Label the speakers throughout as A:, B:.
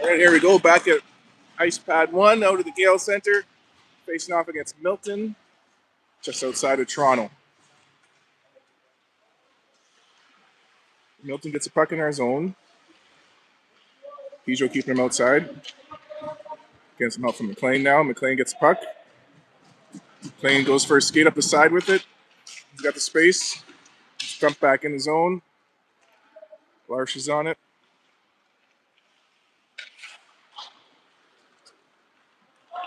A: And here we go, back at Ice Pad 1 out of the Gale Center, facing off against Milton, just outside of Toronto. Milton gets a puck in our zone. Peugeot keeping him outside. Getting some help from McLean now. McLean gets a puck. McLean goes for a skate up the side with it. He's got the space. Jump back in the zone. Larsh is on it.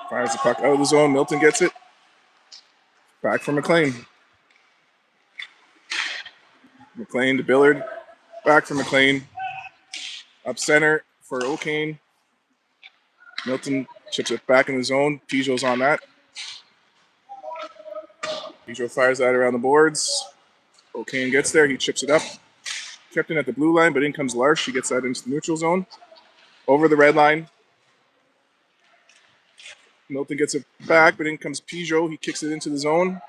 A: Fires the puck out of the zone. Milton gets it. Back for McLean. McLean to Billard. Back for McLean. Up center for O'Kane. Milton chips it back in the zone. Peugeot's on that. Peugeot fires that around the boards. O'Kane gets there. He chips it up. Kept in at the blue line, but in comes Larsh. He gets that into the neutral zone. Over the red line. Milton gets it back, but in comes Peugeot. He kicks it into the zone.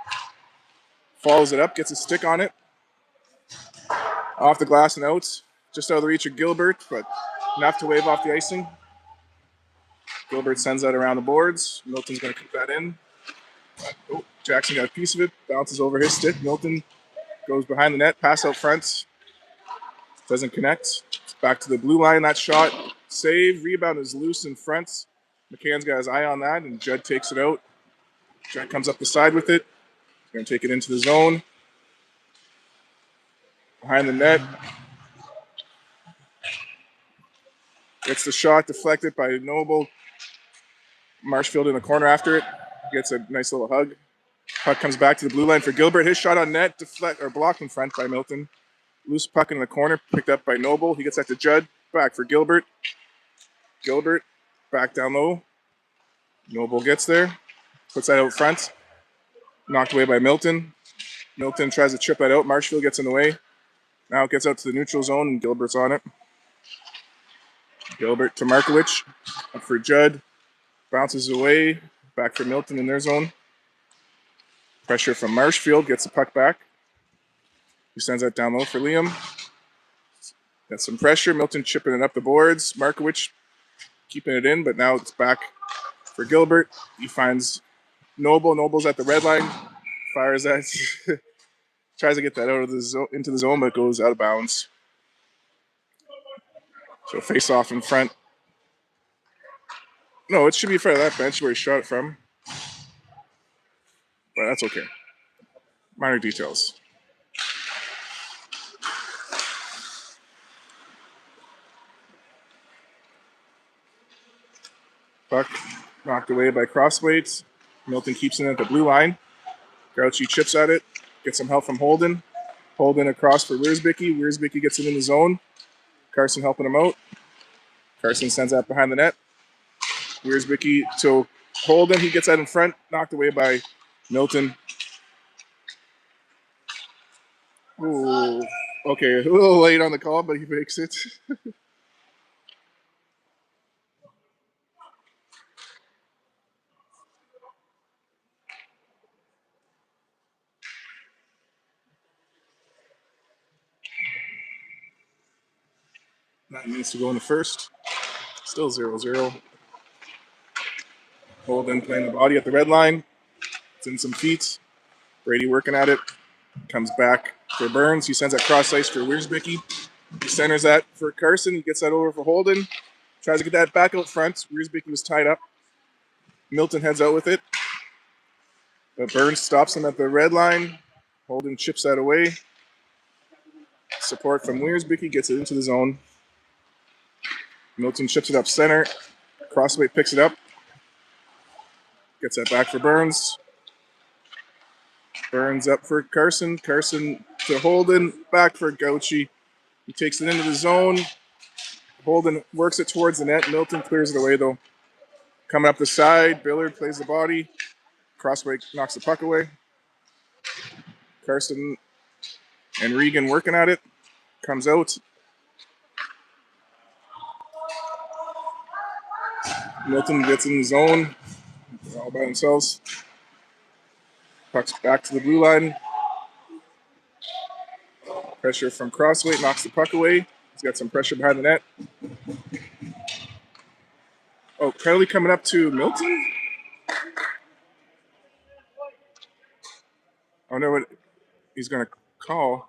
A: Follows it up, gets a stick on it. Off the glass and out. Just out of the reach of Gilbert, but enough to wave off the icing. Gilbert sends that around the boards. Milton's going to keep that in. Oh, Jackson got a piece of it. Bounces over his stick. Milton goes behind the net. Pass out front. Doesn't connect. It's back to the blue line. That shot. Save. Rebound is loose in front. McCann's got his eye on that, and Judd takes it out. Judd comes up the side with it. He's going to take it into the zone. Behind the net. Gets the shot deflected by Noble. Marshfield in the corner after it. Gets a nice little hug. Puck comes back to the blue line for Gilbert. His shot on net, blocked in front by Milton. Loose puck in the corner, picked up by Noble. He gets that to Judd. Back for Gilbert. Gilbert. Back down low. Noble gets there. Puts that out front. Knocked away by Milton. Milton tries to chip that out. Marshfield gets in the way. Now it gets out to the neutral zone, and Gilbert's on it. Gilbert to Markowicz. Up for Judd. Bounces away. Back for Milton in their zone. Pressure from Marshfield. Gets the puck back. He sends that down low for Liam. Got some pressure. Milton chipping it up the boards. Markowicz keeping it in, but now it's back for Gilbert. He finds Noble. Noble's at the red line. Fires that. Tries to get that out of the zone, into the zone, but goes out of bounds. So face off in front. No, it should be in front of that bench where he shot it from. But that's okay. Minor details. Puck knocked away by Crossweight. Milton keeps it at the blue line. Grouchy chips at it. Gets some help from Holden. Holden across for Wiersbicky. Wiersbicky gets it in the zone. Carson helping him out. Carson sends that behind the net. Wiersbicky to Holden. He gets that in front. Knocked away by Milton. Ooh. Okay, a little late on the call, but he makes it. Nine minutes to go in the first. Still 0-0. Holden playing the body at the red line. It's in some feet. Brady working at it. Comes back for Burns. He sends that cross ice for Wiersbicky. He centers that for Carson. He gets that over for Holden. Tries to get that back out front. Wiersbicky was tied up. Milton heads out with it. But Burns stops him at the red line. Holden chips that away. Support from Wiersbicky gets it into the zone. Milton chips it up center. Crossway picks it up. Gets that back for Burns. Burns up for Carson. Carson to Holden. Back for Gauchi. He takes it into the zone. Holden works it towards the net. Milton clears it away, though. Coming up the side. Billard plays the body. Crossway knocks the puck away. Carson and Regan working at it. Comes out. Milton gets in the zone. They're all by themselves. Puck's back to the blue line. Pressure from Crossway knocks the puck away. He's got some pressure behind the net. Oh, penalty coming up to Milton? I wonder what he's going to call.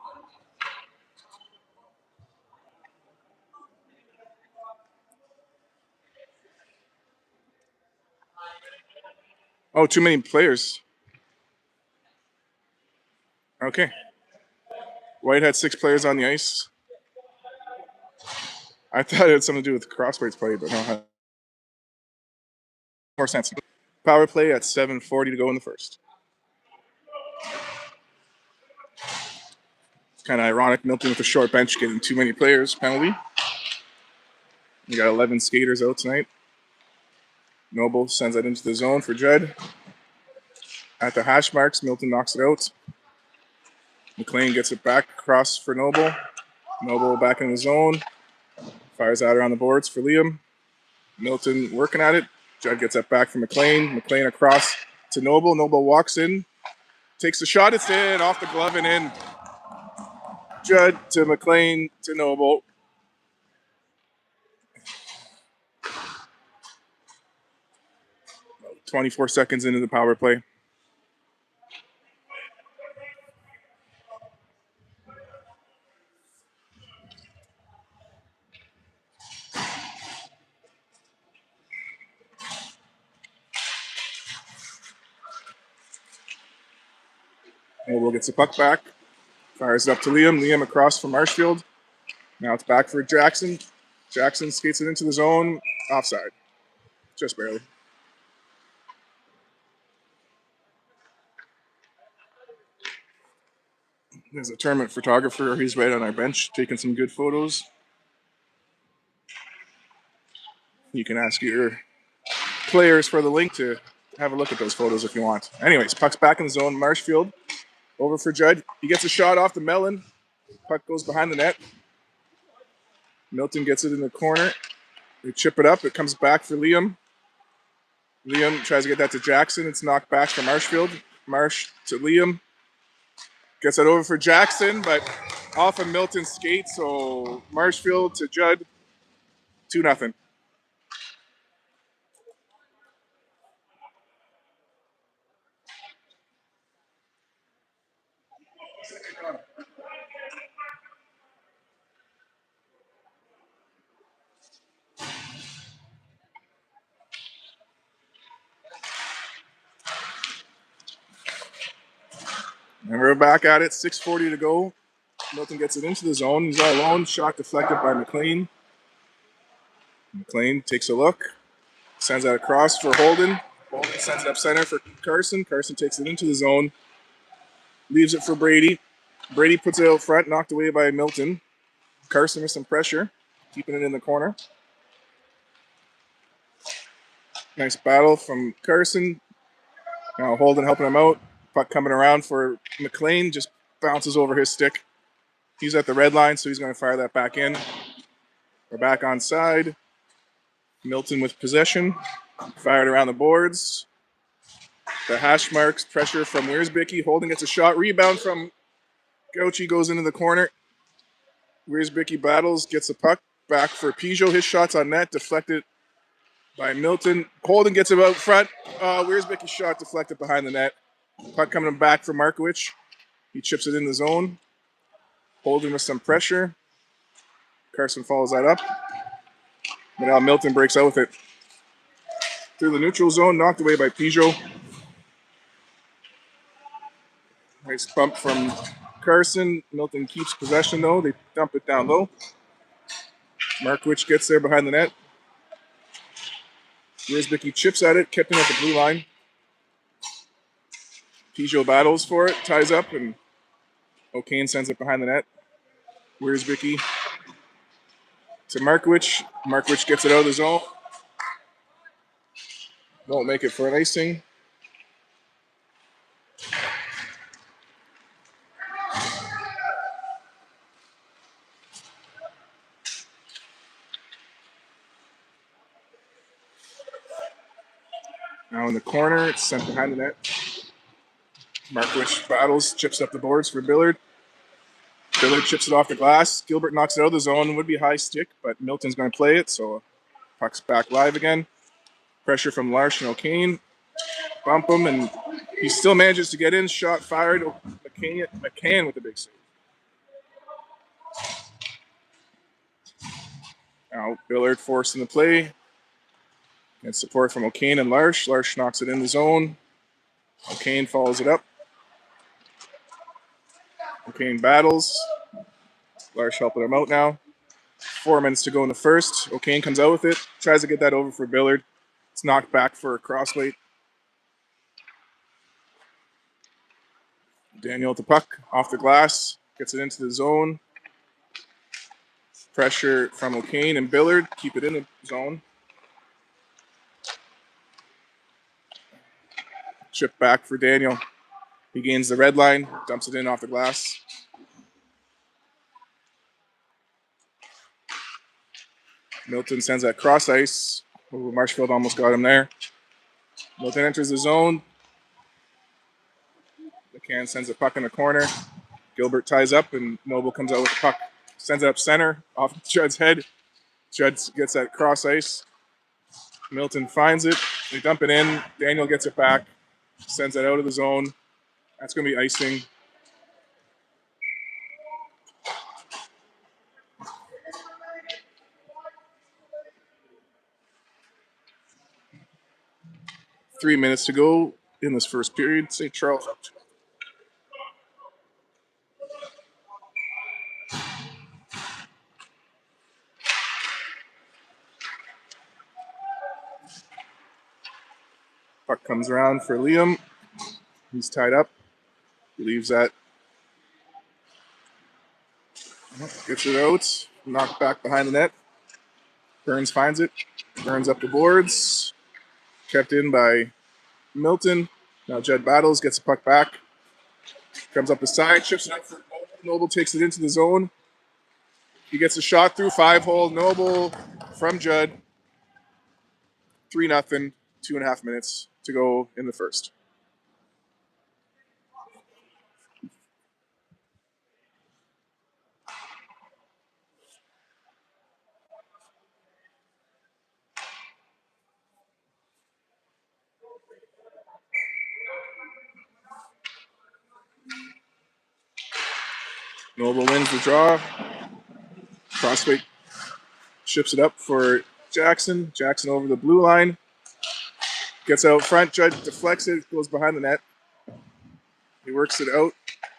A: Oh, too many players. Okay. White had 6 players on the ice. I thought it had something to do with crossways play, but no, more sense. Power play at 7:40 to go in the first. It's kind of ironic. Milton with a short bench getting too many players penalty. We got 11 skaters out tonight. Noble sends that into the zone for Judd. At the hash marks, Milton knocks it out. McLean gets it back across for Noble. Noble back in the zone. Fires out around the boards for Liam. Milton working at it. Judd gets it back from McLean. McLean across to Noble. Noble walks in. Takes the shot. It's in. Off the glove and in. Judd to McLean to Noble. About 24 seconds into the power play. Noble gets the puck back. Fires it up to Liam. Liam across from Marshfield. Now it's back for Jackson. Jackson skates it into the zone. Offside. Just barely. There's a tournament photographer. He's right on our bench taking some good photos. You can ask your players for the link to have a look at those photos if you want. Anyways, puck's back in the zone. Marshfield over for Judd. He gets a shot off the melon. Puck goes behind the net. Milton gets it in the corner. They chip it up. It comes back for Liam. Liam tries to get that to Jackson. It's knocked back from Marshfield. Marsh to Liam. Gets that over for Jackson, but off of Milton's skate. So Marshfield to Judd. 2-0. And we're back at it. 6:40 to go. Milton gets it into the zone. He's all alone. Shot deflected by McLean. McLean takes a look. Sends that across for Holden. Holden sends it up center for Carson. Carson takes it into the zone. Leaves it for Brady. Brady puts it out front, knocked away by Milton. Carson with some pressure, keeping it in the corner. Nice battle from Carson. Now Holden helping him out. Puck coming around for McLean. Just bounces over his stick. He's at the red line, so he's going to fire that back in. We're back on side. Milton with possession. Fired around the boards. The hash marks, pressure from Wiersbicky. Holden gets a shot. Rebound from Gauchi goes into the corner. Wiersbicky battles, gets the puck. Back for Peugeot. His shot's on net. Deflected by Milton. Holden gets it out front. Wiersbicky's shot deflected behind the net. Puck coming back for Markowicz. He chips it in the zone. Holden with some pressure. Carson follows that up. But now Milton breaks out with it. Through the neutral zone, knocked away by Peugeot. Nice bump from Carson. Milton keeps possession, though. They dump it down low. Markowicz gets there behind the net. Wiersbicky chips at it, kept him at the blue line. Peugeot battles for it, ties up, and O'Kane sends it behind the net. Wiersbicky to Markowicz. Markowicz gets it out of the zone. Won't make it for an icing. Now in the corner, it's sent behind the net. Markowicz battles, chips up the boards for Billard. Billard chips it off the glass. Gilbert knocks it out of the zone. Would be high stick, but Milton's going to play it, so puck's back live again. Pressure from Larsh and O'Kane. Bump him, and he still manages to get in. Shot fired. McCann with the big save. Now Billard forced in the play. And support from O'Kane and Larsh. Larsh knocks it in the zone. O'Kane follows it up. O'Kane battles. Larsh helping him out now. 4 minutes to go in the first. O'Kane comes out with it. Tries to get that over for Billard. It's knocked back for a crossweight. Daniel with the puck off the glass. Gets it into the zone. Pressure from O'Kane and Billard. Keep it in the zone. Chip back for Daniel. He gains the red line. Dumps it in off the glass. Milton sends that cross ice. Ooh, Marshfield almost got him there. Milton enters the zone. McCann sends the puck in the corner. Gilbert ties up, and Noble comes out with the puck. Sends it up center, off Judd's head. Judd gets that cross ice. Milton finds it. They dump it in. Daniel gets it back. Sends it out of the zone. That's going to be icing. Three minutes to go in this first period. St. Charles up 2. Puck comes around for Liam. He's tied up. He leaves that. Gets it out. Knocked back behind the net. Burns finds it. Burns up the boards. Kept in by Milton. Now Judd battles, gets the puck back. Comes up the side, chips it up for Noble. Noble takes it into the zone. He gets a shot through 5-hole. Noble from Judd. 3-0. 2.5 minutes to go in the first. Noble wins the draw. Crossweight ships it up for Jackson. Jackson over the blue line. Gets out front. Judd deflects it. Goes behind the net. He works it out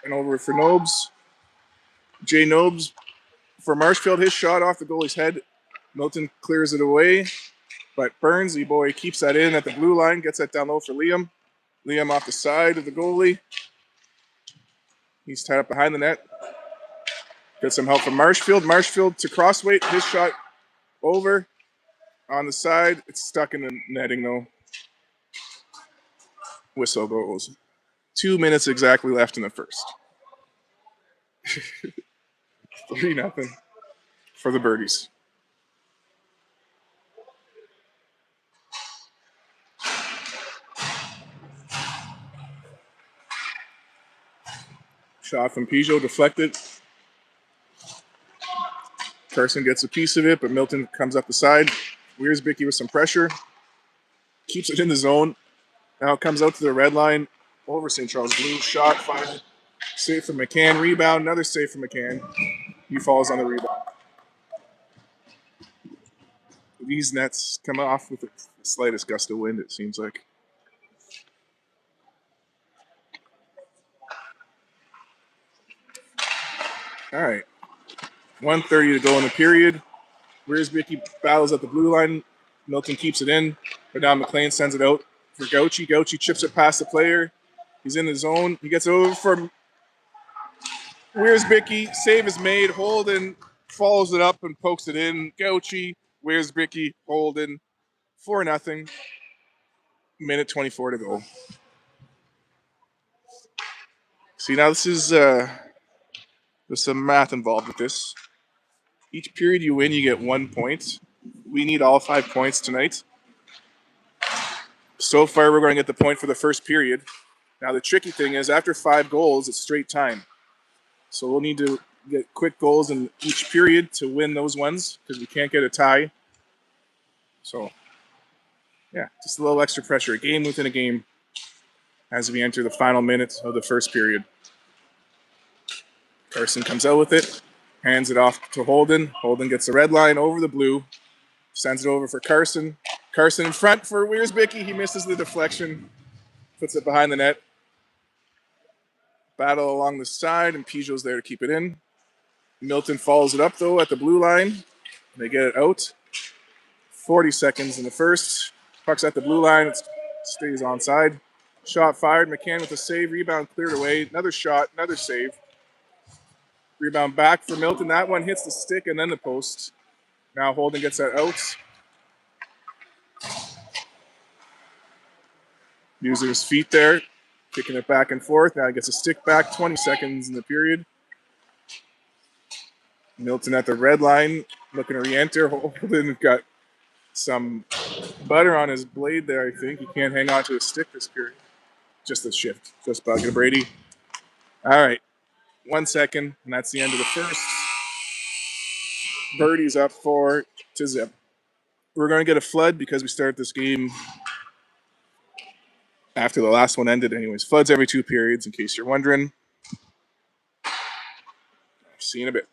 A: and over for Nobes. Jay Nobes for Marshfield. His shot off the goalie's head. Milton clears it away. But Burns, the boy, keeps that in at the blue line. Gets that down low for Liam. Liam off the side of the goalie. He's tied up behind the net. Gets some help from Marshfield. Marshfield to Crossweight. His shot over on the side. It's stuck in the netting, though. Whistle goes. 2 minutes exactly left in the first. 3-0 for the Birdies. Shot from Peugeot, deflected. Carson gets a piece of it, but Milton comes up the side. Wiersbicky with some pressure. Keeps it in the zone. Now it comes out to the red line. Over St. Charles Blue. Shot, fired. Save from McCann. Rebound. Another save from McCann. He falls on the rebound. These nets come off with the slightest gust of wind, it seems like. All right. 1:30 to go in the period. Wiersbicky battles at the blue line. Milton keeps it in, but now McLean sends it out for Gauchi. Gauchi chips it past the player. He's in the zone. He gets over for Wiersbicky. Save is made. Holden follows it up and pokes it in. Gauchi, Wiersbicky, Holden. 4-0. Minute 24 to go. See, now this is there's some math involved with this. Each period you win, you get 1 point. We need all 5 points tonight. So far, we're going to get the point for the first period. Now, the tricky thing is after 5 goals, it's straight time. So we'll need to get quick goals in each period to win those ones because we can't get a tie. So Yeah, just a little extra pressure. A game within a game as we enter the final minutes of the first period. Carson comes out with it, hands it off to Holden. Holden gets the red line over the blue, sends it over for Carson. Carson in front for Wiersbicky. He misses the deflection, puts it behind the net. Battle along the side, and Peugeot's there to keep it in. Milton follows it up, though, at the blue line. They get it out. 40 seconds in the first. Puck's at the blue line. It stays onside. Shot fired. McCann with a save. Rebound cleared away. Another shot. Another save. Rebound back for Milton. That one hits the stick and then the post. Now Holden gets that out. Using his feet there. Kicking it back and forth. Now he gets a stick back. 20 seconds in the period. Milton at the red line. Looking to re-enter. Holden got some butter on his blade there, I think. He can't hang on to his stick this period. Just a shift. Just bucket Brady. All right. 1 second, and that's the end of the first. Birdie's up 4-0. We're going to get a flood because we started this game after the last one ended anyways. Floods every 2 periods, in case you're wondering. See you in a bit.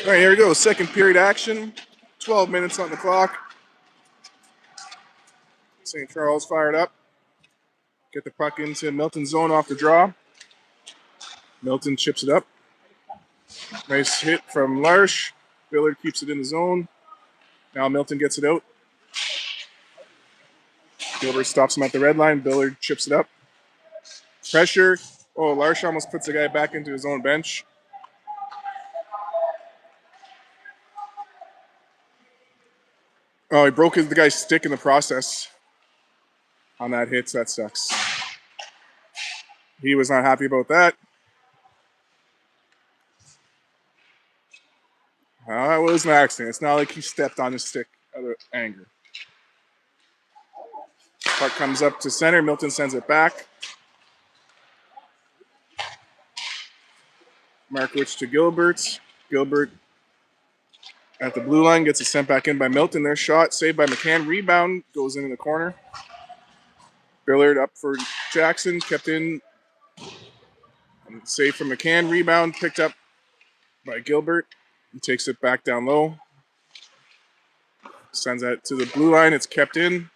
A: All right, here we go. Second period action. 12 minutes on the clock. St. Charles fired up. Get the puck into Milton's zone off the draw. Milton chips it up. Nice hit from Larsh. Billard keeps it in the zone. Now Milton gets it out. Gilbert stops him at the red line. Billard chips it up. Pressure. Oh, Larsh almost puts the guy back into his own bench. Oh, he broke the guy's stick in the process on that hit. So that sucks. He was not happy about that. It was an accident. It's not like he stepped on his stick out of anger. Puck comes up to center. Milton sends it back. Markowitz to Gilbert. Gilbert at the blue line gets it sent back in by Milton. Their shot saved by McCann. Rebound goes into the corner. Billard up for Jackson. Kept in. Save from McCann. Rebound picked up by Gilbert. He takes it back down low. Sends that to the blue line. It's kept in.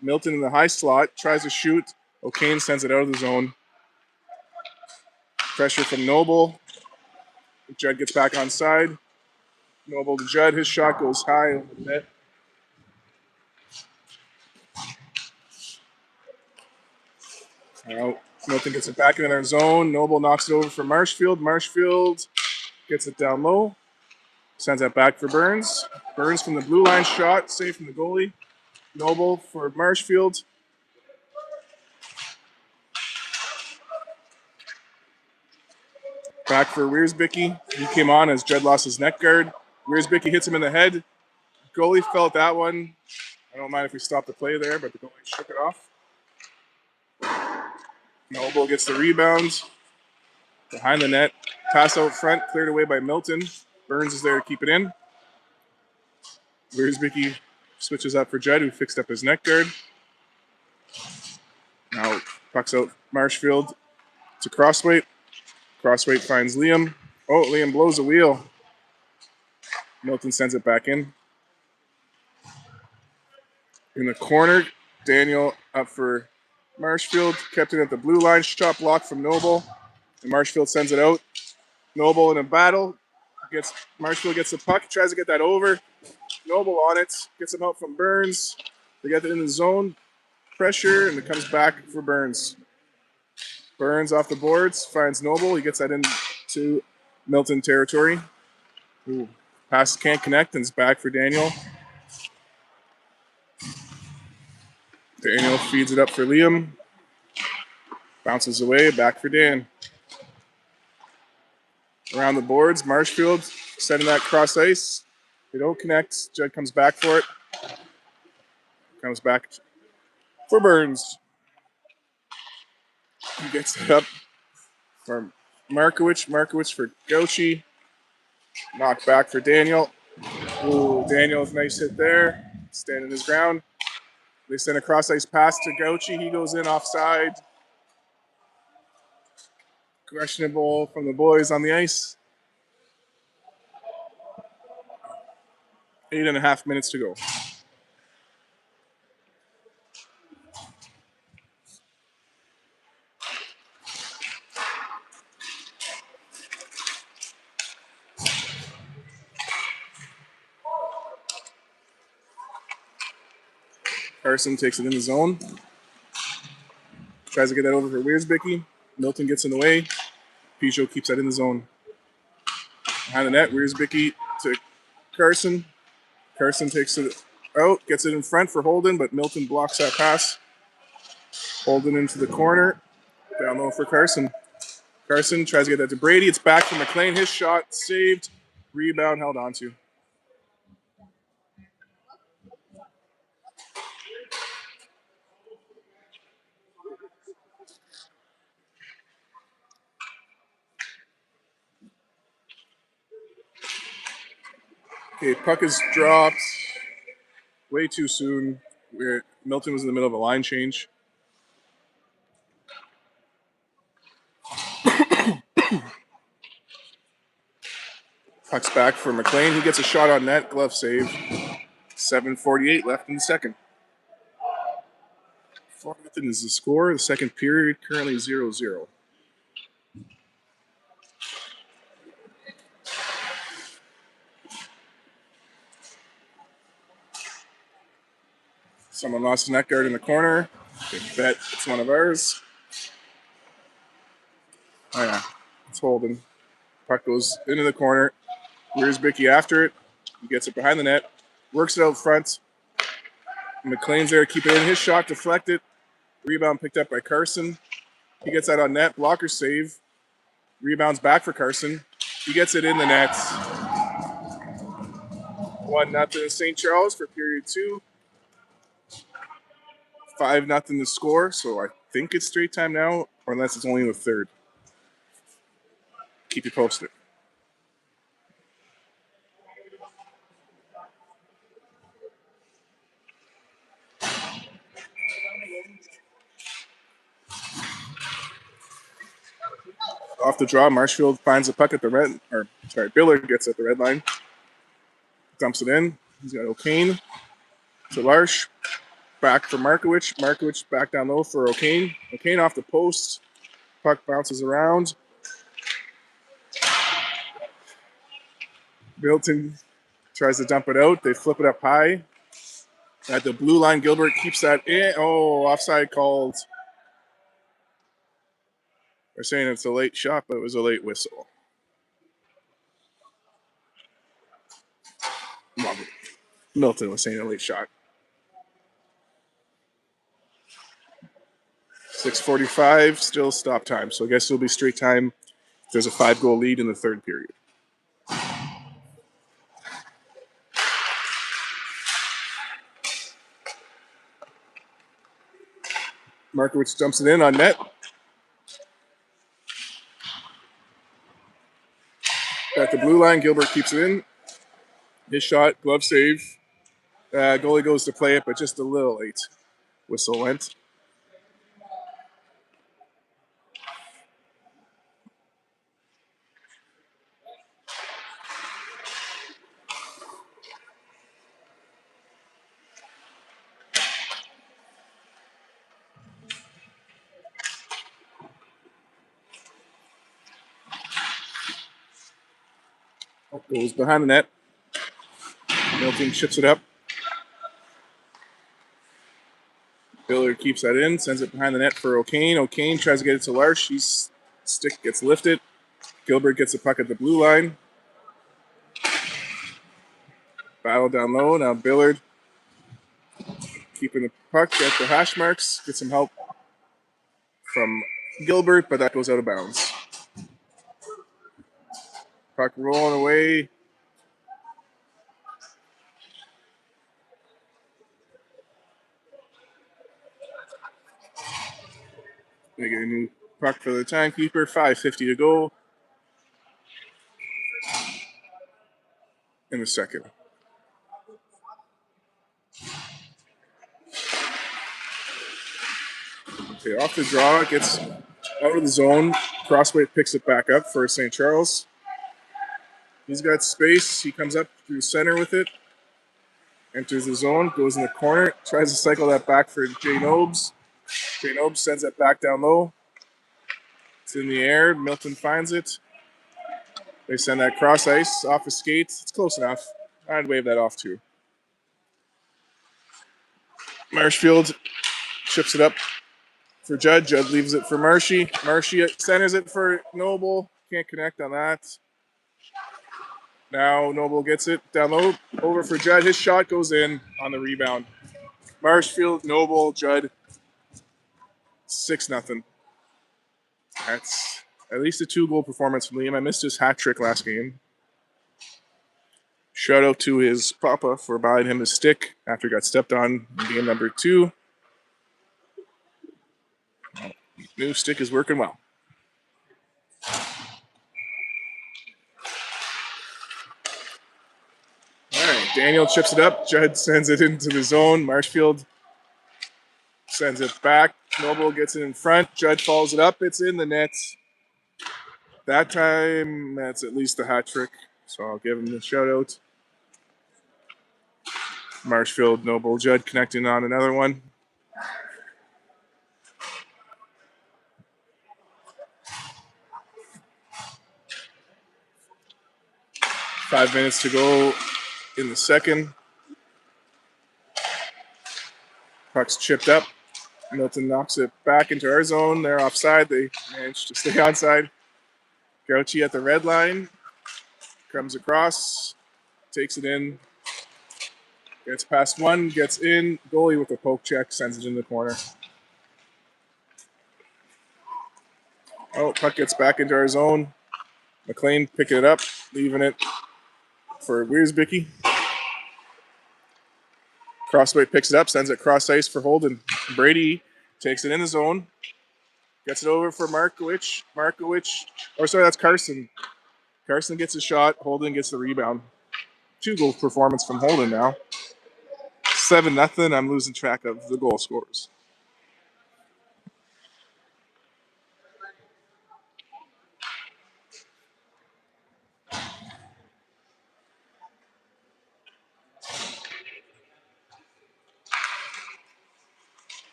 A: Milton in the high slot. Tries to shoot. O'Kane sends it out of the zone. Pressure from Noble. Judd gets back on side. Noble to Judd. His shot goes high over the net. Now Milton gets it back in their zone. Noble knocks it over for Marshfield. Marshfield gets it down low. Sends that back for Burns. Burns from the blue line shot. Save from the goalie. Noble for Marshfield. Back for Wiersbicky. He came on as Judd lost his net guard. Wiersbicky hits him in the head. Goalie felt that one. I don't mind if we stop the play there, but the goalie shook it off. Noble gets the rebound. Behind the net. Pass out front. Cleared away by Milton. Burns is there to keep it in. Wiersbicky switches up for Judd, who fixed up his net guard. Now pucks out Marshfield to Crossweight. Crossweight finds Liam. Oh, Liam blows a wheel. Milton sends it back in. In the corner, Daniel up for Marshfield. Kept it at the blue line. Shot block from Noble. And Marshfield sends it out. Noble in a battle. Marshfield gets the puck. Tries to get that over. Noble on it. Gets him out from Burns. They get it in the zone. Pressure, and it comes back for Burns. Burns off the boards. Finds Noble. He gets that into Milton territory. Ooh. Pass can't connect, and it's back for Daniel. Daniel feeds it up for Liam. Bounces away, back for Dan. Around the boards, Marshfield sending that cross ice. They don't connect. Judd comes back for it. Comes back for Burns. He gets it up for Markowitz. Markowitz for Gauchi. Knocked back for Daniel. Ooh, Daniel, nice hit there. Standing his ground. They send a cross ice pass to Gauchi. He goes in offside. Questionable from the boys on the ice. 8.5 minutes to go. Carson takes it in the zone. Tries to get that over for Wiersbicky. Milton gets in the way. Pichot keeps that in the zone. Behind the net, Wiersbicky to Carson. Carson takes it out, gets it in front for Holden, but Milton blocks that pass. Holden into the corner. Down low for Carson. Carson tries to get that to Brady. It's back from McLean. His shot saved. Rebound held on to. Okay, puck is dropped way too soon. Milton was in the middle of a line change. Puck's back for McLean. He gets a shot on net. Glove save. 7:48 left in the second. 4-0 is the score. The second period currently 0-0. Someone lost a net guard in the corner. Big bet it's one of ours. Oh yeah, it's holding. Puck goes into the corner. Here's Bicky after it. He gets it behind the net. Works it out front. McLean's there to keep it in. His shot deflected. Rebound picked up by Carson. He gets that on net. Blocker save. Rebounds back for Carson. He gets it in the net. 1-0 St. Charles for period 2. 5-0 the score, so I think it's straight time now, or unless it's only in the third. Keep you posted. Off the draw, Marshfield finds the puck at the red, Billard gets at the red line. Dumps it in. He's got O'Kane to Larsh. Back for Markowicz. Markowicz back down low for O'Kane. O'Kane off the post. Puck bounces around. Milton tries to dump it out. They flip it up high. At the blue line, Gilbert keeps that in. Oh, offside called. They're saying it's a late shot, but it was a late whistle. Milton was saying a late shot. 6:45, still stop time. So I guess it'll be straight time. There's a 5-goal lead in the third period. Markowicz dumps it in on net. At the blue line, Gilbert keeps it in. His shot, glove save. Goalie goes to play it, but just a little late. Whistle went. Goes behind the net. Milton chips it up. Billard keeps that in, sends it behind the net for O'Kane. O'Kane tries to get it to Larsh. His stick gets lifted. Gilbert gets the puck at the blue line. Battle down low. Now Billard keeping the puck at the hash marks. Get some help from Gilbert, but that goes out of bounds. Puck rolling away. They get a new puck for the timekeeper. 5:50 to go in the second. Okay, off the draw, gets out of the zone. Crossway picks it back up for St. Charles. He's got space. He comes up through center with it. Enters the zone, goes in the corner, tries to cycle that back for Jay Nobes. Jay Nobes sends it back down low. It's in the air. Milton finds it. They send that cross ice off his skates. It's close enough. I'd wave that off too. Marshfield chips it up for Judd. Judd leaves it for Marshy. Marshy centers it for Noble. Can't connect on that. Now Noble gets it down low. Over for Judd. His shot goes in on the rebound. Marshfield, Noble, Judd. 6-0. That's at least a 2-goal performance from Liam. I missed his hat trick last game. Shout out to his papa for buying him his stick after he got stepped on in game number 2. New stick is working well. All right, Daniel chips it up. Judd sends it into the zone. Marshfield sends it back. Noble gets it in front. Judd follows it up. It's in the net. That time, that's at least a hat trick. So I'll give him the shout out. Marshfield Noble Judd connecting on another one. Five minutes to go in the second. Puck's chipped up. Milton knocks it back into our zone. They're offside. They managed to stay onside. Grouchy at the red line. Comes across. Takes it in. Gets past one. Gets in. Goalie with a poke check. Sends it in the corner. Oh, puck gets back into our zone. McLean picking it up. Leaving it for Wiersbicky. Crossway picks it up. Sends it cross ice for Holden. Brady takes it in the zone. Gets it over for Markowicz. That's Carson. Carson gets a shot. Holden gets the rebound. 2-goal performance from Holden now. 7-0. I'm losing track of the goal scorers.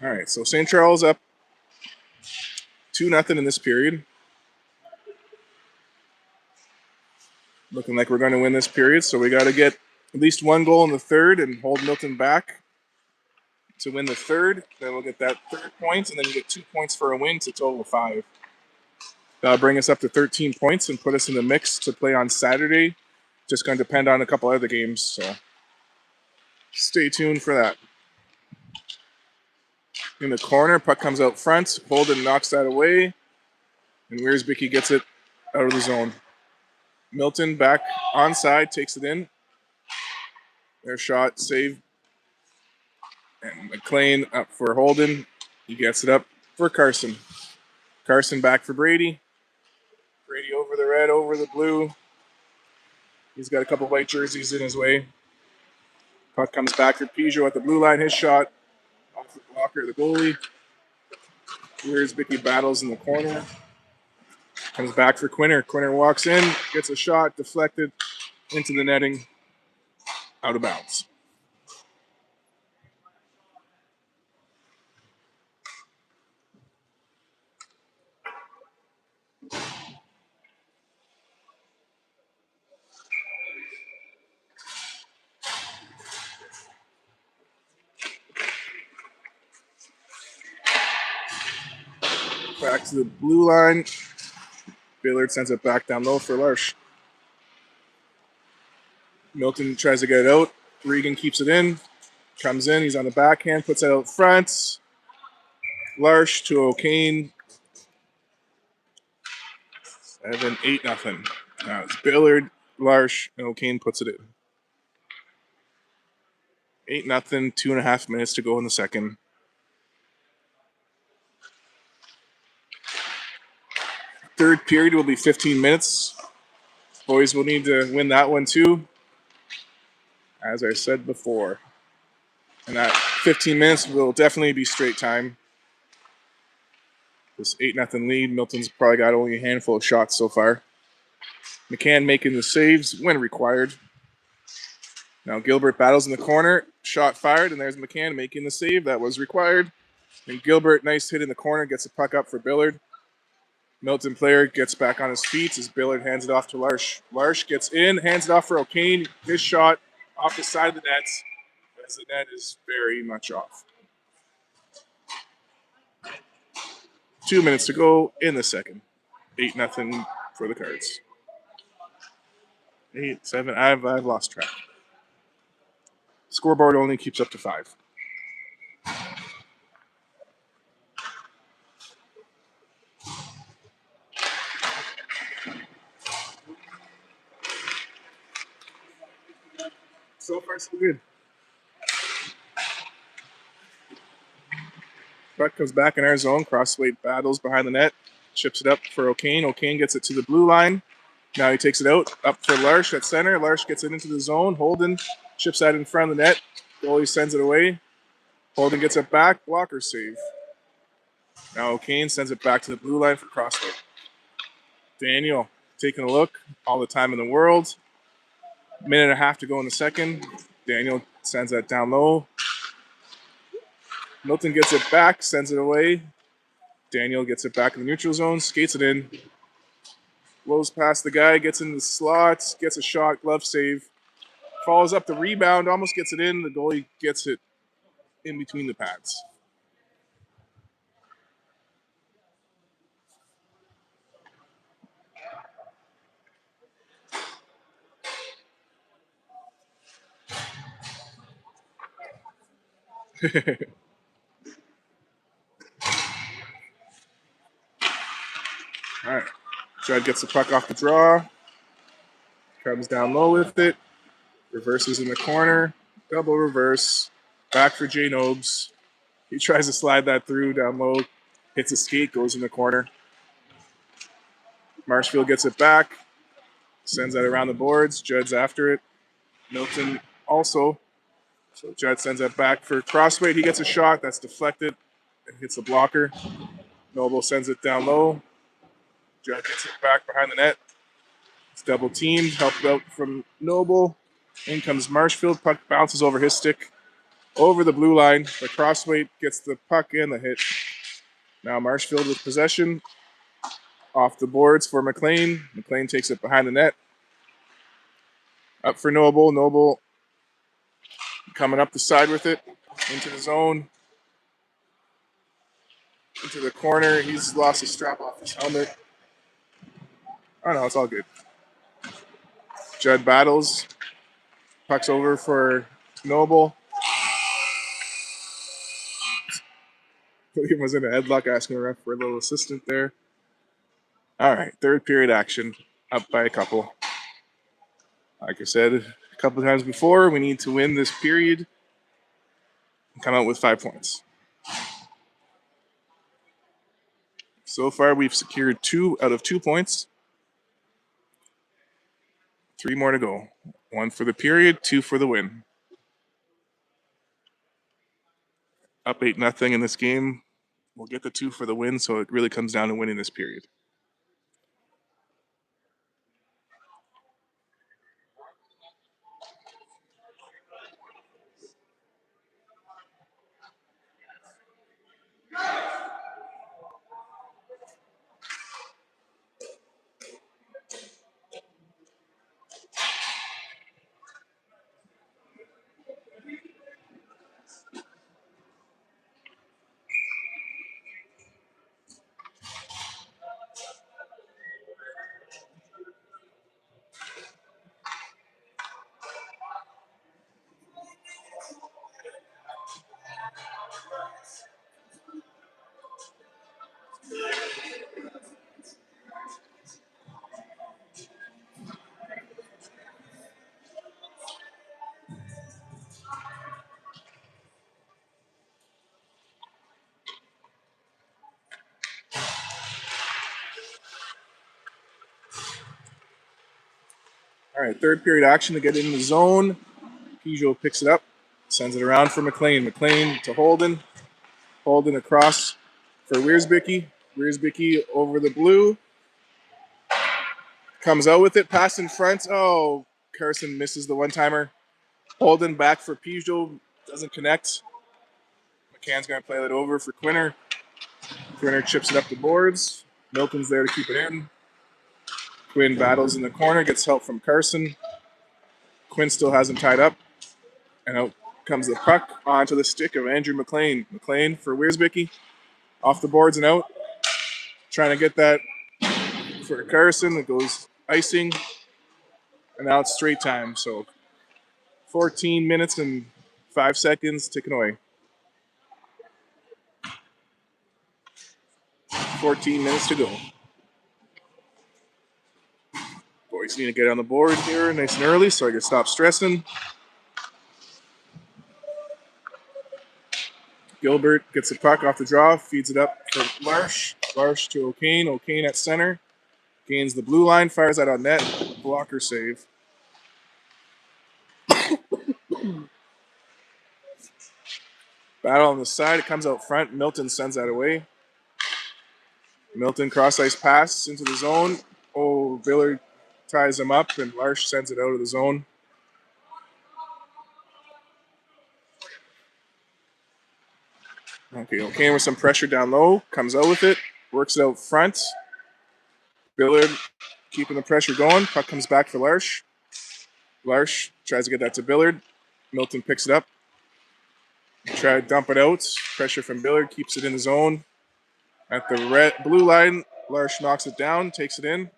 A: All right, so St. Charles up 2-0 in this period. Looking like we're going to win this period, so we got to get at least 1 goal in the third and hold Milton back to win the third. Then we'll get that 3rd point, and then you get 2 points for a win to total of 5. That'll bring us up to 13 points and put us in the mix to play on Saturday. Just going to depend on a couple other games, so stay tuned for that. In the corner, puck comes out front. Holden knocks that away, and Wiersbicky gets it out of the zone. Milton back onside, takes it in. Their shot, save. And McLean up for Holden. He gets it up for Carson. Carson back for Brady. Brady over the red, over the blue. He's got a couple white jerseys in his way. Puck comes back for Peugeot at the blue line. His shot off the blocker, the goalie. Wiersbicky battles in the corner. Comes back for Quinner. Quinner walks in, gets a shot, deflected into the netting, out of bounds. Back to the blue line. Billard sends it back down low for Larsh. Milton tries to get it out. Regan keeps it in. Comes in. He's on the backhand. Puts it out front. Larsh to O'Kane. 8-0. Now it's Billard, Larsh, and O'Kane puts it in. 8-0. 2.5 minutes to go in the second. Third period will be 15 minutes. Boys will need to win that one too, as I said before. And that 15 minutes will definitely be straight time. This 8-0 lead, Milton's probably got only a handful of shots so far. McCann making the saves when required. Now Gilbert battles in the corner. Shot fired, and there's McCann making the save that was required. And Gilbert, nice hit in the corner, gets a puck up for Billard. Milton player gets back on his feet as Billard hands it off to Larsh. Larsh gets in, hands it off for O'Kane. His shot off the side of the net, as the net is very much off. 2 minutes to go in the second. 8-0 for the Cards. 8, 7. I've lost track. Scoreboard only keeps up to 5. So far, so good. Puck comes back in our zone. Crossway battles behind the net. Chips it up for O'Kane. O'Kane gets it to the blue line. Now he takes it out. Up for Larsh at center. Larsh gets it into the zone. Holden chips that in front of the net. Goalie sends it away. Holden gets it back, blocker save. Now O'Kane sends it back to the blue line for crossway. Daniel taking a look, all the time in the world. Minute and a half to go in the second. Daniel sends that down low. Milton gets it back, sends it away. Daniel gets it back in the neutral zone, skates it in. Blows past the guy, gets in the slots, gets a shot, glove save. Follows up the rebound, almost gets it in. The goalie gets it in between the pads. All right. Judd gets the puck off the draw. Comes down low with it. Reverses in the corner. Double reverse. Back for Jay Nobes. He tries to slide that through down low. Hits a skate, goes in the corner. Marshfield gets it back. Sends that around the boards. Judd's after it. Milton also. So Judd sends that back for Crossway. He gets a shot. That's deflected. It hits the blocker. Noble sends it down low. Judd gets it back behind the net. It's double teamed. Helped out from Noble. In comes Marshfield. Puck bounces over his stick. Over the blue line. The Crossway gets the puck and the hit. Now Marshfield with possession. Off the boards for McLean. McLean takes it behind the net. Up for Noble. Noble coming up the side with it. Into the zone. Into the corner. He's lost his strap off his helmet. Oh no, it's all good. Judd battles. Puck's over for Noble. William was in a headlock asking the ref for a little assistant there. All right, third period action. Up by a couple. Like I said a couple of times before, we need to win this period and come out with 5 points. So far, we've secured 2 out of 2 points. 3 more to go. 1 for the period, 2 for the win. Up 8-0 in this game. We'll get the 2 for the win, so it really comes down to winning this period. All right, third period action to get in the zone. Peugeot picks it up, sends it around for McLean. McLean to Holden. Holden across for Wiersbicky. Wiersbicky over the blue. Comes out with it, pass in front. Oh, Carson misses the one-timer. Holden back for Peugeot, doesn't connect. McCann's going to play that over for Quinner. Quinner chips it up the boards. Milton's there to keep it in. Quinn battles in the corner, gets help from Carson. Quinn still has him tied up. And out comes the puck onto the stick of Andrew McLean. McLean for Wiersbicky. Off the boards and out. Trying to get that for Carson. It goes icing. And now it's straight time. So 14 minutes and 5 seconds ticking away. 14 minutes to go. Boys need to get on the board here nice and early so I can stop stressing. Gilbert gets the puck off the draw, feeds it up for Larsh. Larsh to O'Kane. O'Kane at center. Gains the blue line, fires that on net. Blocker save. Battle on the side. It comes out front. Milton sends that away. Milton cross-ice pass into the zone. Oh, Billard ties him up, and Larsh sends it out of the zone. Okay, O'Kane with some pressure down low. Comes out with it. Works it out front. Billard keeping the pressure going. Puck comes back for Larsh. Larsh tries to get that to Billard. Milton picks it up. Try to dump it out. Pressure from Billard. Keeps it in the zone. At the blue line, Larsh knocks it down. Takes it in.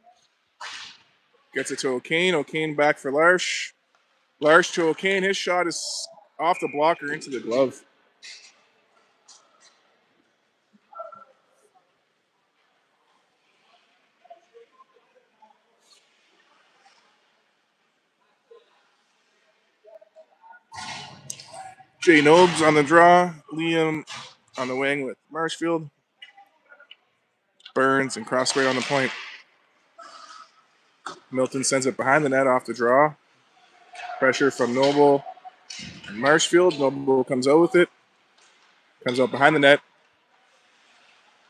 A: Gets it to O'Kane. O'Kane back for Larsh. Larsh to O'Kane. His shot is off the blocker into the glove. Jay Nobes on the draw. Liam on the wing with Marshfield. Burns and Crossway on the point. Milton sends it behind the net off the draw. Pressure from Noble and Marshfield. Noble comes out with it. Comes out behind the net.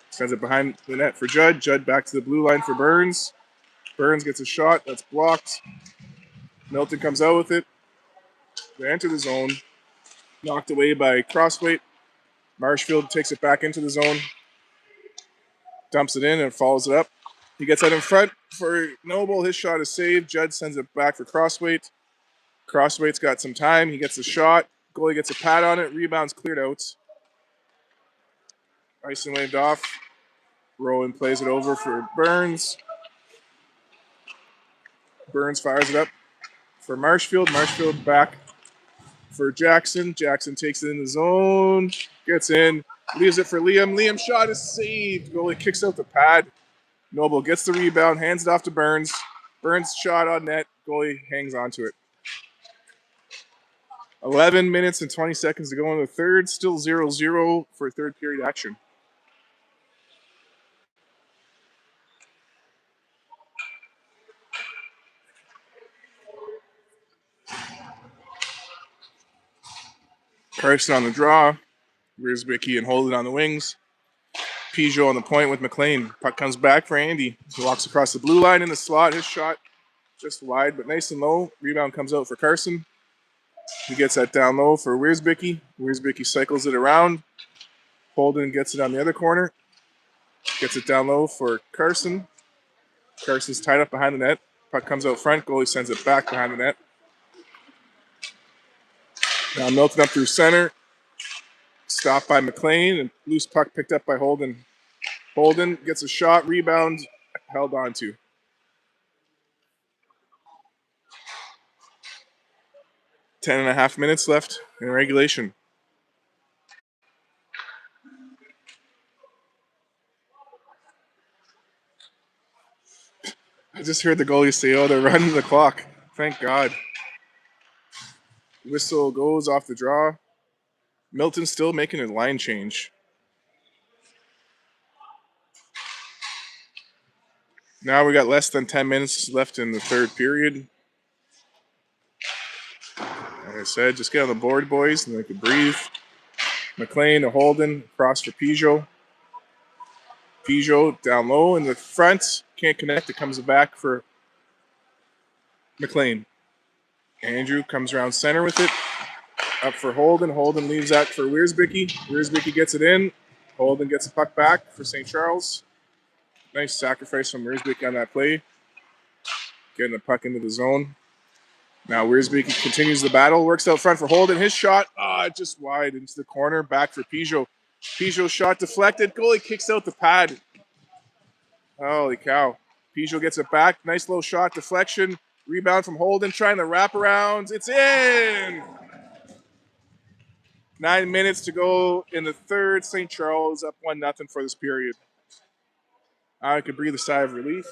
A: Sends it behind the net for Judd. Judd back to the blue line for Burns. Burns gets a shot. That's blocked. Milton comes out with it. They enter the zone. Knocked away by Crossway. Marshfield takes it back into the zone. Dumps it in and follows it up. He gets that in front for Noble. His shot is saved. Judd sends it back for Crossway. Crossway's got some time. He gets the shot. Goalie gets a pad on it. Rebound's cleared out. Icing waved off. Rowan plays it over for Burns. Burns fires it up for Marshfield. Marshfield back for Jackson. Jackson takes it in the zone. Gets in. Leaves it for Liam. Liam's shot is saved. Goalie kicks out the pad. Noble gets the rebound. Hands it off to Burns. Burns shot on net. Goalie hangs on to it. 11 minutes and 20 seconds to go in the third. Still 0-0 for third period action. Carson on the draw. Riersbicky and Holden on the wings. Peugeot on the point with McLean. Puck comes back for Andy. He walks across the blue line in the slot. His shot just wide, but nice and low. Rebound comes out for Carson. He gets that down low for Riersbicky. Riersbicky cycles it around. Holden gets it on the other corner. Gets it down low for Carson. Carson's tied up behind the net. Puck comes out front. Goalie sends it back behind the net. Now Milton up through center. Stopped by McLean and loose puck picked up by Holden. Holden gets a shot, rebound, held on to. Ten and a half minutes left in regulation. I just heard the goalie say, "Oh, they're running the clock." Thank God. Whistle goes off the draw. Milton's still making a line change. Now we got less than 10 minutes left in the third period. Like I said, just get on the board, boys, and they can breathe. McLean to Holden, cross for Peugeot. Peugeot down low in the front, can't connect. It comes back for McLean. Andrew comes around center with it. Up for Holden. Holden leaves that for Riersbicky. Riersbicky gets it in. Holden gets a puck back for St. Charles. Nice sacrifice from Riersbicky on that play. Getting the puck into the zone. Now Riersbicky continues the battle. Works out front for Holden. His shot, just wide into the corner. Back for Peugeot. Peugeot shot deflected. Goalie kicks out the pad. Holy cow. Peugeot gets it back. Nice low shot. Deflection. Rebound from Holden. Trying the wraparounds. It's in! 9 minutes to go in the third. St. Charles up 1-0 for this period. I could breathe a sigh of relief.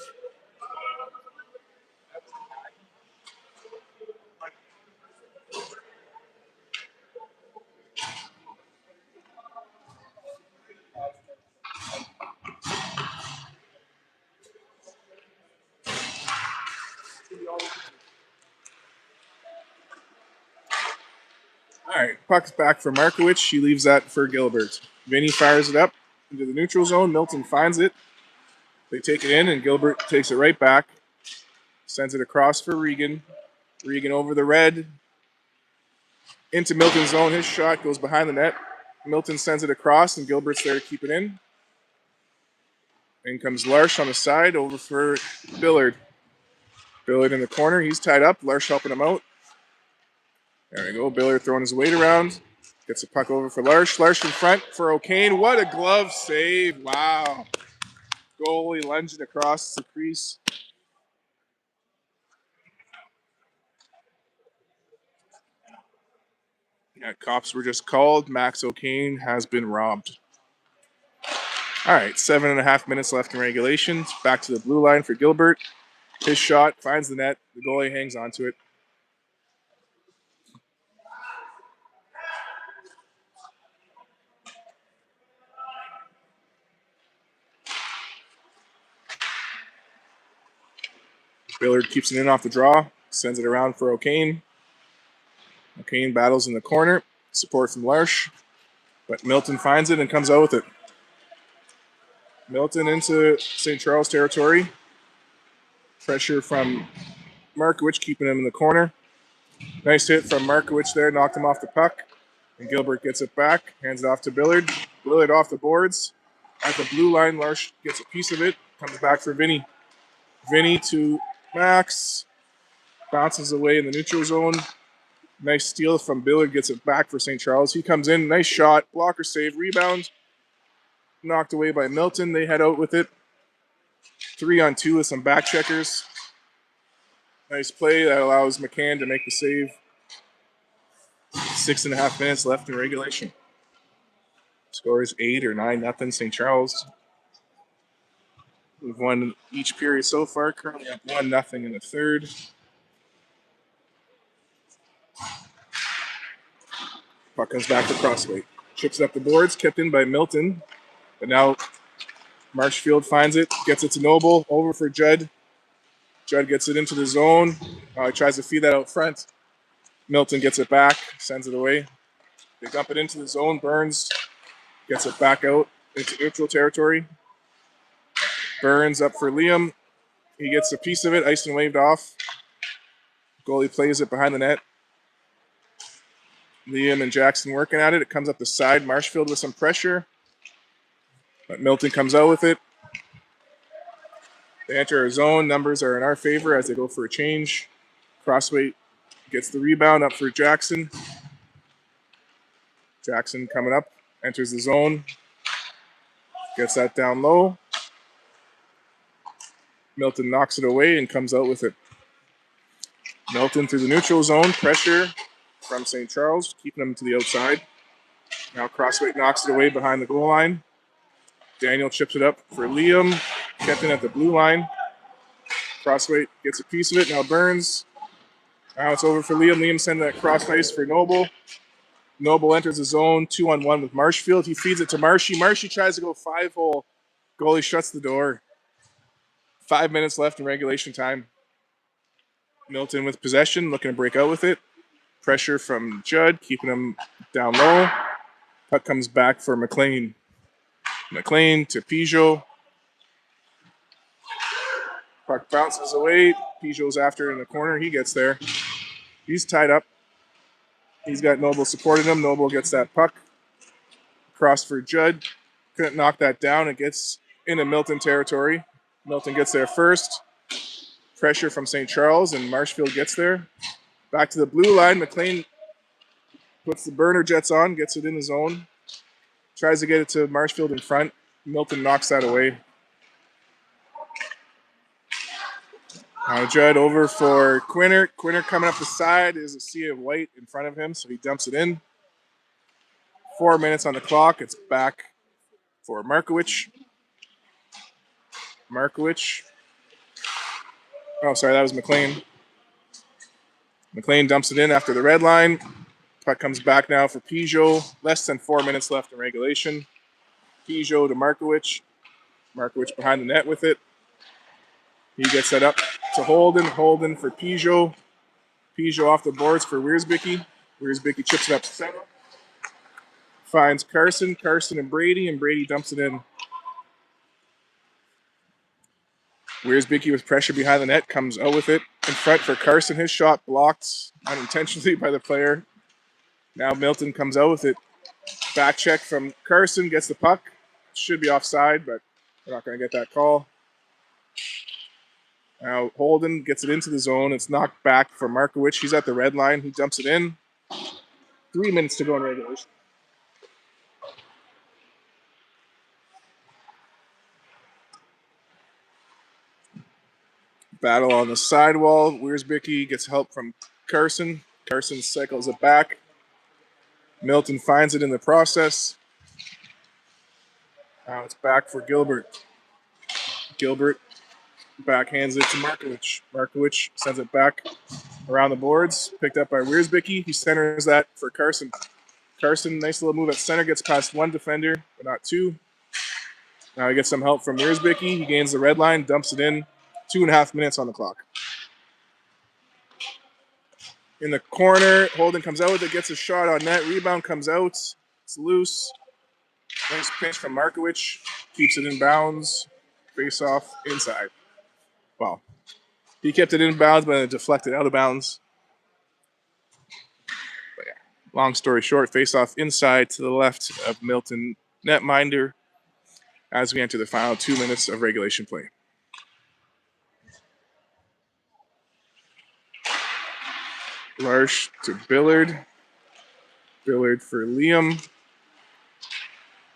A: All right, puck's back for Markowicz. She leaves that for Gilbert. Vinny fires it up into the neutral zone. Milton finds it. They take it in, and Gilbert takes it right back. Sends it across for Regan. Regan over the red. Into Milton's zone. His shot goes behind the net. Milton sends it across, and Gilbert's there to keep it in. In comes Larsh on the side, over for Billard. Billard in the corner. He's tied up. Larsh helping him out. There we go. Billard throwing his weight around. Gets the puck over for Larsh. Larsh in front for O'Kane. What a glove save. Wow. Goalie lunging across the crease. Yeah, cops were just called. Max O'Kane has been robbed. All right, 7.5 minutes left in regulation. Back to the blue line for Gilbert. His shot finds the net. The goalie hangs onto it. Billard keeps it in off the draw. Sends it around for O'Kane. O'Kane battles in the corner. Support from Larsh. But Milton finds it and comes out with it. Milton into St. Charles territory. Pressure from Markowicz, keeping him in the corner. Nice hit from Markowicz there, knocked him off the puck. And Gilbert gets it back, hands it off to Billard. Billard off the boards. At the blue line, Larsh gets a piece of it. Comes back for Vinny. Vinny to Max. Bounces away in the neutral zone. Nice steal from Billard, gets it back for St. Charles. He comes in, nice shot, blocker save, rebound. Knocked away by Milton. They head out with it. 3-on-2 with some back checkers. Nice play that allows McCann to make the save. 6.5 minutes left in regulation. Score is 8 or 9-0 St. Charles. We've won each period so far. Currently up 1-0 in the third. Puck comes back to Crossway. Chips up the boards, kept in by Milton. But now Marshfield finds it, gets it to Noble, over for Judd. Judd gets it into the zone. He tries to feed that out front. Milton gets it back, sends it away. They dump it into the zone. Burns gets it back out into neutral territory. Burns up for Liam. He gets a piece of it, iced and waved off. Goalie plays it behind the net. Liam and Jackson working at it. It comes up the side. Marshfield with some pressure. But Milton comes out with it. They enter our zone. Numbers are in our favor as they go for a change. Crossway gets the rebound up for Jackson. Jackson coming up. Enters the zone. Gets that down low. Milton knocks it away and comes out with it. Milton through the neutral zone. Pressure from St. Charles, keeping them to the outside. Now Crossway knocks it away behind the goal line. Daniel chips it up for Liam. Kept in at the blue line. Crossway gets a piece of it. Now Burns. Now it's over for Liam. Liam sends that cross ice for Noble. Noble enters the zone 2-on-1 with Marshfield. He feeds it to Marshy. Marshy tries to go 5-hole. Goalie shuts the door. 5 minutes left in regulation time. Milton with possession, looking to break out with it. Pressure from Judd, keeping him down low. Puck comes back for McLean. McLean to Peugeot. Puck bounces away. Peugeot's after in the corner. He gets there. He's tied up. He's got Noble supporting him. Noble gets that puck. Cross for Judd. Couldn't knock that down. It gets into Milton territory. Milton gets there first. Pressure from St. Charles, and Marshfield gets there. Back to the blue line. McLean puts the burner jets on, gets it in the zone. Tries to get it to Marshfield in front. Milton knocks that away. Now Judd over for Quinner. Quinner coming up the side. There's a sea of white in front of him, so he dumps it in. 4 minutes on the clock. It's back for Markowicz. Oh, sorry, that was McLean. McLean dumps it in after the red line. Puck comes back now for Peugeot. Less than 4 minutes left in regulation. Peugeot to Markowicz. Markowicz behind the net with it. He gets that up to Holden. Holden for Peugeot. Peugeot off the boards for Wiersbicki. Wiersbicki chips it up to center. Finds Carson and Brady dumps it in. Wiersbicki with pressure behind the net, comes out with it in front for Carson. His shot blocked unintentionally by the player. Now Milton comes out with it. Back check from Carson, gets the puck. Should be offside, but we're not going to get that call. Now Holden gets it into the zone. It's knocked back for Markowicz. He's at the red line. He dumps it in. 3 minutes to go in regulation. Battle on the sidewall. Wiersbicki gets help from Carson. Carson cycles it back. Milton finds it in the process. Now it's back for Gilbert. Gilbert backhands it to Markowicz. Markowicz sends it back around the boards. Picked up by Wiersbicki. He centers that for Carson. Carson, nice little move at center. Gets past one defender, but not two. Now he gets some help from Wiersbicki. He gains the red line, dumps it in. 2.5 minutes on the clock. In the corner, Holden comes out with it, gets a shot on net. Rebound comes out. It's loose. Nice pinch from Markowicz. Keeps it in bounds. Face off inside. Wow. He kept it in bounds, but it deflected out of bounds. But yeah, long story short, face off inside to the left of Milton netminder as we enter the final 2 minutes of regulation play. Larsh to Billard. Billard for Liam.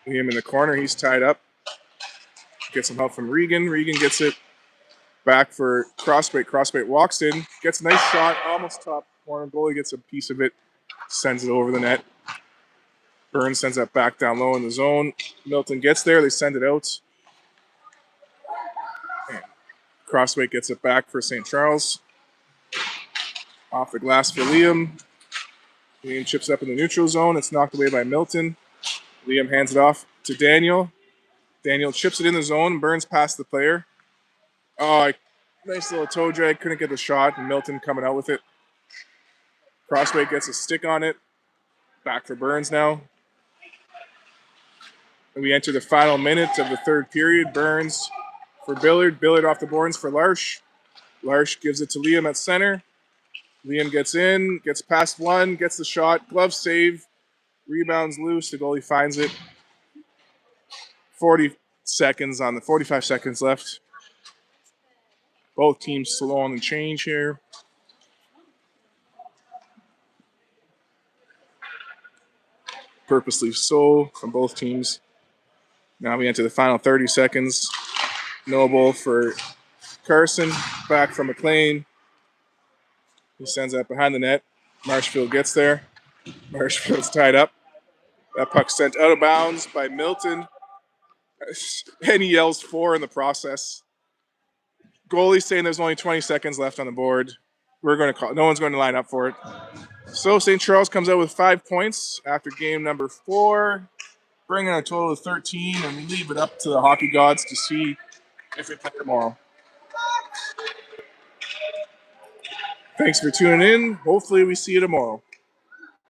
A: Liam in the corner. He's tied up. Gets some help from Regan. Regan gets it back for Crossbait. Crossbait walks in. Gets a nice shot. Almost top corner. Goalie gets a piece of it. Sends it over the net. Burns sends that back down low in the zone. Milton gets there. They send it out. And Crossbait gets it back for St. Charles. Off the glass for Liam. Liam chips up in the neutral zone. It's knocked away by Milton. Liam hands it off to Daniel. Daniel chips it in the zone. Burns past the player. Oh, nice little toe drag. Couldn't get the shot. And Milton coming out with it. Crossbait gets a stick on it. Back for Burns now. And we enter the final minute of the third period. Burns for Billard. Billard off the boards for Larsh. Larsh gives it to Liam at center. Liam gets in, gets past one, gets the shot, glove save, rebounds loose, the goalie finds it. 45 seconds left. Both teams slow on the change here. Purposely so from both teams. Now we enter the final 30 seconds. Noble for Carson, back from McLean. He sends that behind the net. Marshfield gets there. Marshfield's tied up. That puck sent out of bounds by Milton. And he yells 4 in the process. Goalie saying there's only 20 seconds left on the board. We're going to call. No one's going to line up for it. So St. Charles comes out with 5 points after game number 4, bringing a total of 13, and we leave it up to the hockey gods to see if we play tomorrow. Thanks for tuning in. Hopefully we see you tomorrow.